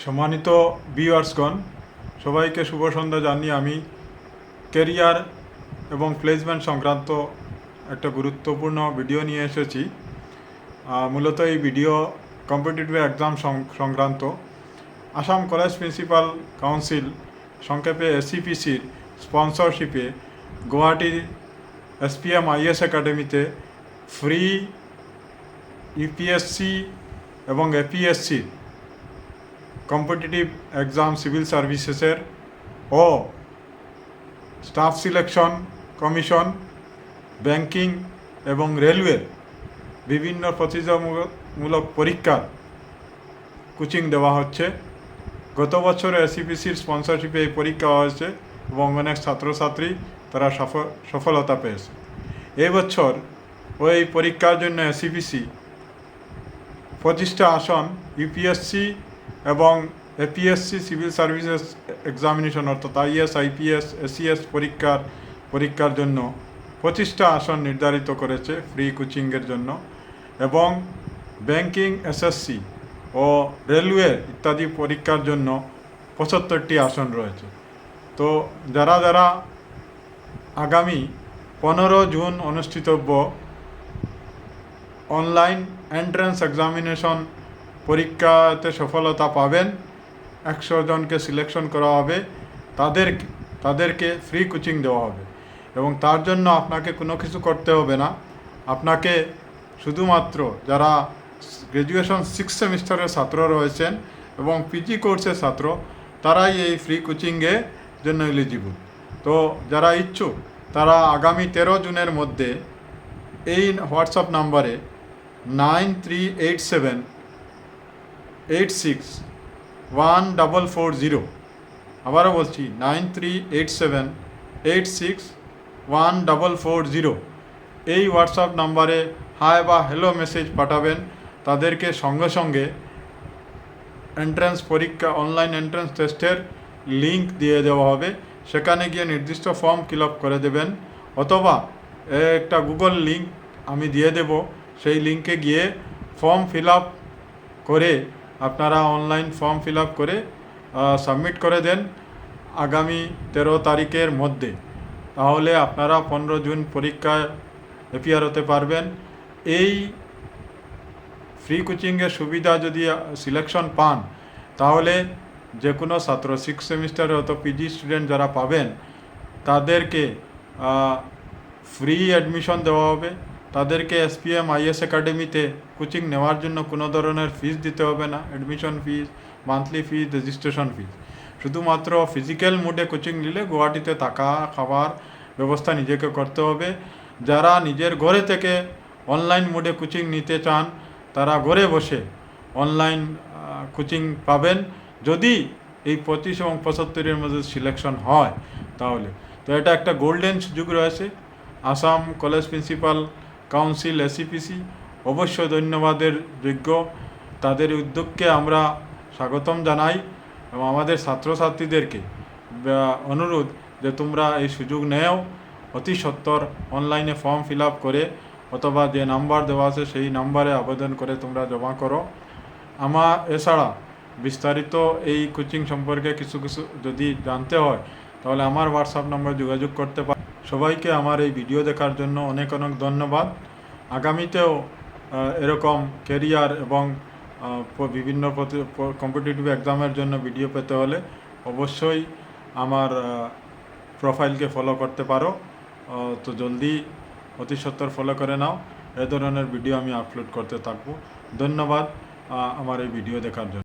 সম্মানিত ভিউয়ার্সগণ, সবাইকে শুভ সন্ধ্যা জানিয়ে আমি ক্যারিয়ার এবং প্লেসমেন্ট সংক্রান্ত একটা গুরুত্বপূর্ণ ভিডিও নিয়ে এসেছি। মূলত এই ভিডিও কম্পিটিটিভ এক্সাম সংক্রান্ত। আসাম কলেজ প্রিন্সিপাল কাউন্সিল, সংক্ষেপে এসিপিসির স্পন্সরশিপে গুয়াহাটির এসপিএম আইএস একাডেমিতে ফ্রি ইউপিএসসি এবং এপিএসসি কম্পিটিটিভ এক্সাম সিভিল সার্ভিসেসের ও স্টাফ সিলেকশন কমিশন, ব্যাংকিং এবং রেলওয়ের বিভিন্ন প্রতিযোগিতামূলক পরীক্ষার কোচিং দেওয়া হচ্ছে। গত বছর এসিপিসির স্পন্সরশিপে এই পরীক্ষা হয়েছে এবং অনেক ছাত্রছাত্রী তারা সফলতা পেয়েছে। এই বছর ওই পরীক্ষার জন্য এসিপিসি 25টা আসন ইউপিএসসি এবং এপিএসসি সিভিল সার্ভিসেস এক্সামিনেশন অর্থাৎ আইএস, আইপিএস, এসিএস পরীক্ষার জন্য 25টা আসন নির্ধারিত করেছে ফ্রি কোচিংয়ের জন্য, এবং ব্যাংকিং, এসএসসি ও রেলওয়ে ইত্যাদি পরীক্ষার জন্য 75টি আসন রয়েছে। তো যারা আগামী 15 জুন অনুষ্ঠিতব্য অনলাইন এন্ট্রান্স এক্সামিনেশন পরীক্ষাতে সফলতা পাবেন, 100 জনকে সিলেকশন করা হবে, তাদেরকে ফ্রি কোচিং দেওয়া হবে। এবং তার জন্য আপনাকে কোনো কিছু করতে হবে না। আপনাকে শুধুমাত্র যারা গ্র্যাজুয়েশন 6 সেমিস্টারের ছাত্র রয়েছেন এবং পিজি কোর্সের ছাত্র, তারাই এই ফ্রি কোচিংয়ের জন্য এলিজিবল। তো যারা ইচ্ছুক তারা আগামী 13 জুনের মধ্যে এই হোয়াটসঅ্যাপ নাম্বারে 9387861440, আবারও বলছি 9387861440, এই হোয়াটসঅ্যাপ নাম্বারে হাই বা হ্যালো মেসেজ পাঠাবেন। তাদেরকে সঙ্গে সঙ্গে এন্ট্রান্স পরীক্ষা, অনলাইন এন্ট্রান্স টেস্টের লিঙ্ক দিয়ে দেওয়া হবে। সেখানে গিয়ে নির্দিষ্ট ফর্ম ফিল আপ করে দেবেন, অথবা একটা গুগল লিঙ্ক আমি দিয়ে দেব, সেই লিঙ্কে গিয়ে ফর্ম ফিল আপ করে আপনারা অনলাইন ফর্ম ফিল আপ করে সাবমিট করে দেন আগামী 13 তারিখের মধ্যে। তাহলে আপনারা 15 জুন পরীক্ষায় অ্যাপিয়ার হতে পারবেন। এই ফ্রি কোচিংয়ের সুবিধা যদি সিলেকশন পান, তাহলে যে কোনো ছাত্র 6 সেমিস্টারে হয়তো পিজি স্টুডেন্ট যারা পাবেন, তাদেরকে ফ্রি অ্যাডমিশন দেওয়া হবে। তাদেরকে এসপিএম আইএস একাডেমিতে কোচিং নেওয়ার জন্য কোনো ধরনের ফিস দিতে হবে না, অ্যাডমিশন ফিস, মান্থলি ফিস, রেজিস্ট্রেশন ফিস। শুধুমাত্র ফিজিক্যাল মোডে কোচিং নিলে গুয়াহাটিতে থাকা খাবার ব্যবস্থা নিজেকে করতে হবে। যারা নিজের ঘরে থেকে অনলাইন মোডে কোচিং নিতে চান, তারা ঘরে বসে অনলাইন কোচিং পাবেন, যদি এই 25 এবং 75-এর মধ্যে সিলেকশন হয় তাহলে। তো এটা একটা গোল্ডেন সুযোগ রয়েছে। Assam college principal council, ACPC অবশ্যই ধন্যবাদের যোগ্য। তাদের উদ্যোগকে আমরা স্বাগতম জানাই এবং আমাদের ছাত্রছাত্রীদেরকে অনুরোধ যে তোমরা এই সুযোগ নেও, অতি সত্বর অনলাইনে ফর্ম ফিল আপ করে অথবা যে নাম্বার দেওয়া আছে সেই নাম্বারে আবেদন করে তোমরা জমা করো। এছাড়া বিস্তারিত এই কোচিং সম্পর্কে কিছু যদি জানতে হয়, তাহলে আমার হোয়াটসঅ্যাপ নম্বরে যোগাযোগ করতে পার। সবাইকে আমার এই ভিডিও দেখার জন্য অনেক অনেক ধন্যবাদ। আগামীতেও এরকম ক্যারিয়ার এবং বিভিন্ন কম্পিটিটিভ এক্সামের জন্য ভিডিও পেতে হলে অবশ্যই আমার প্রোফাইলকে ফলো করতে পারো। তো জলদি অতি সত্বর ফলো করে নাও। এ ধরনের ভিডিও আমি আপলোড করতে থাকবো। ধন্যবাদ আমার এই ভিডিও দেখার জন্য।